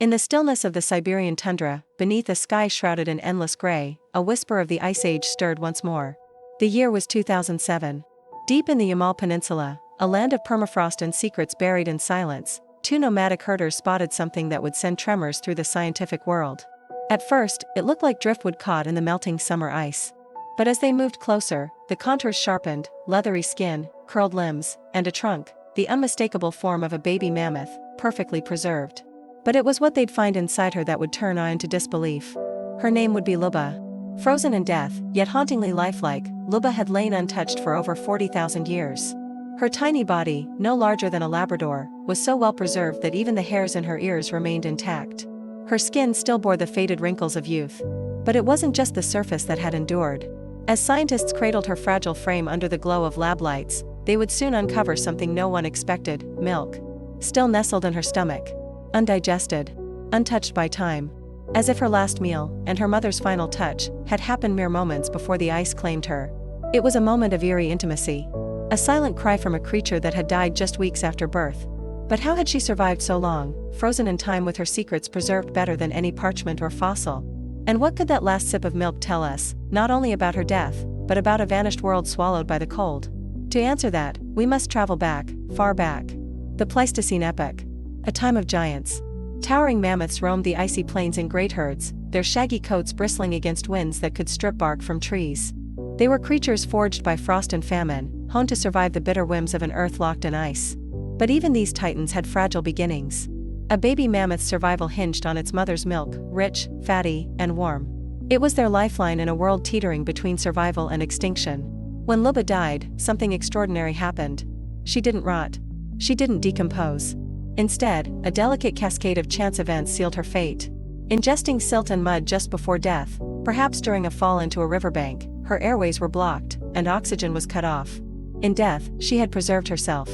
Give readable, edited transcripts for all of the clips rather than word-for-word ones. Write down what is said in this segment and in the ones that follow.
In the stillness of the Siberian tundra, beneath a sky shrouded in endless gray, a whisper of the Ice Age stirred once more. The year was 2007. Deep in the Yamal Peninsula, a land of permafrost and secrets buried in silence, two nomadic herders spotted something that would send tremors through the scientific world. At first, it looked like driftwood caught in the melting summer ice. But as they moved closer, the contours sharpened, leathery skin, curled limbs, and a trunk, the unmistakable form of a baby mammoth, perfectly preserved. But it was what they'd find inside her that would turn Eye into disbelief. Her name would be Luba. Frozen in death, yet hauntingly lifelike, Luba had lain untouched for over 40,000 years. Her tiny body, no larger than a Labrador, was so well preserved that even the hairs in her ears remained intact. Her skin still bore the faded wrinkles of youth. But it wasn't just the surface that had endured. As scientists cradled her fragile frame under the glow of lab lights, they would soon uncover something no one expected: milk. Still nestled in her stomach. Undigested. Untouched by time. As if her last meal, and her mother's final touch, had happened mere moments before the ice claimed her. It was a moment of eerie intimacy. A silent cry from a creature that had died just weeks after birth. But how had she survived so long, frozen in time with her secrets preserved better than any parchment or fossil? And what could that last sip of milk tell us, not only about her death, but about a vanished world swallowed by the cold? To answer that, we must travel back, far back. The Pleistocene epoch. A time of giants. Towering mammoths roamed the icy plains in great herds, their shaggy coats bristling against winds that could strip bark from trees. They were creatures forged by frost and famine, honed to survive the bitter whims of an earth locked in ice. But even these titans had fragile beginnings. A baby mammoth's survival hinged on its mother's milk, rich, fatty, and warm. It was their lifeline in a world teetering between survival and extinction. When Luba died, something extraordinary happened. She didn't rot. She didn't decompose. Instead, a delicate cascade of chance events sealed her fate. Ingesting silt and mud just before death, perhaps during a fall into a riverbank, her airways were blocked, and oxygen was cut off. In death, she had preserved herself.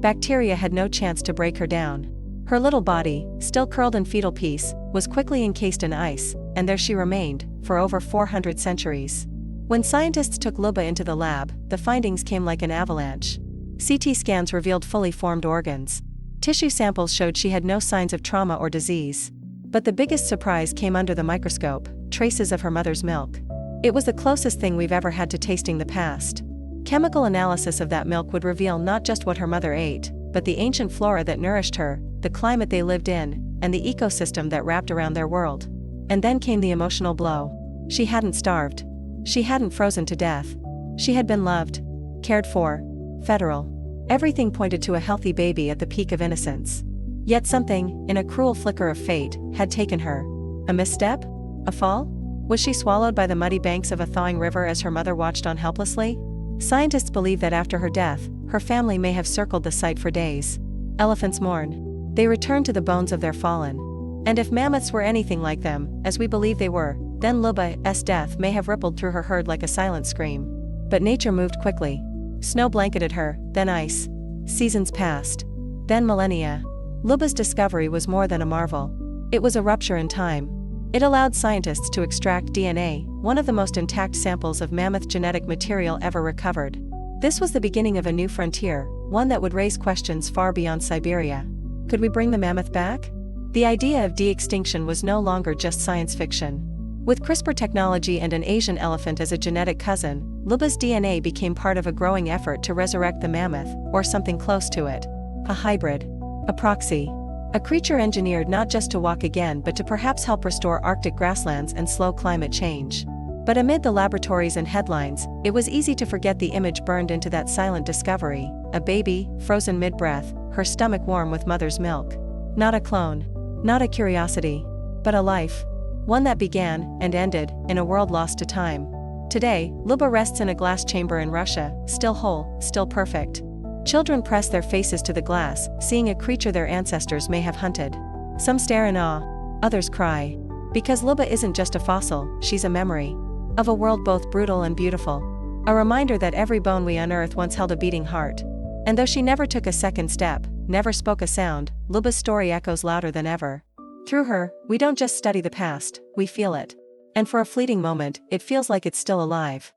Bacteria had no chance to break her down. Her little body, still curled in fetal peace, was quickly encased in ice, and there she remained, for over 400 centuries. When scientists took Luba into the lab, the findings came like an avalanche. CT scans revealed fully formed organs. Tissue samples showed she had no signs of trauma or disease. But the biggest surprise came under the microscope: traces of her mother's milk. It was the closest thing we've ever had to tasting the past. Chemical analysis of that milk would reveal not just what her mother ate, but the ancient flora that nourished her, the climate they lived in, and the ecosystem that wrapped around their world. And then came the emotional blow. She hadn't starved. She hadn't frozen to death. She had been loved, cared for, federal. Everything pointed to a healthy baby at the peak of innocence. Yet something, in a cruel flicker of fate, had taken her. A misstep? A fall? Was she swallowed by the muddy banks of a thawing river as her mother watched on helplessly? Scientists believe that after her death, her family may have circled the site for days. Elephants mourn. They return to the bones of their fallen. And if mammoths were anything like them, as we believe they were, then Luba's death may have rippled through her herd like a silent scream. But nature moved quickly. Snow blanketed her, then ice. Seasons passed. Then millennia. Luba's discovery was more than a marvel. It was a rupture in time. It allowed scientists to extract DNA, one of the most intact samples of mammoth genetic material ever recovered. This was the beginning of a new frontier, one that would raise questions far beyond Siberia. Could we bring the mammoth back? The idea of de-extinction was no longer just science fiction. With CRISPR technology and an Asian elephant as a genetic cousin, Luba's DNA became part of a growing effort to resurrect the mammoth, or something close to it. A hybrid. A proxy. A creature engineered not just to walk again but to perhaps help restore Arctic grasslands and slow climate change. But amid the laboratories and headlines, it was easy to forget the image burned into that silent discovery: a baby, frozen mid-breath, her stomach warm with mother's milk. Not a clone. Not a curiosity. But a life. One that began, and ended, in a world lost to time. Today, Luba rests in a glass chamber in Russia, still whole, still perfect. Children press their faces to the glass, seeing a creature their ancestors may have hunted. Some stare in awe, others cry. Because Luba isn't just a fossil, she's a memory. Of a world both brutal and beautiful. A reminder that every bone we unearth once held a beating heart. And though she never took a second step, never spoke a sound, Luba's story echoes louder than ever. Through her, we don't just study the past, we feel it. And for a fleeting moment, it feels like it's still alive.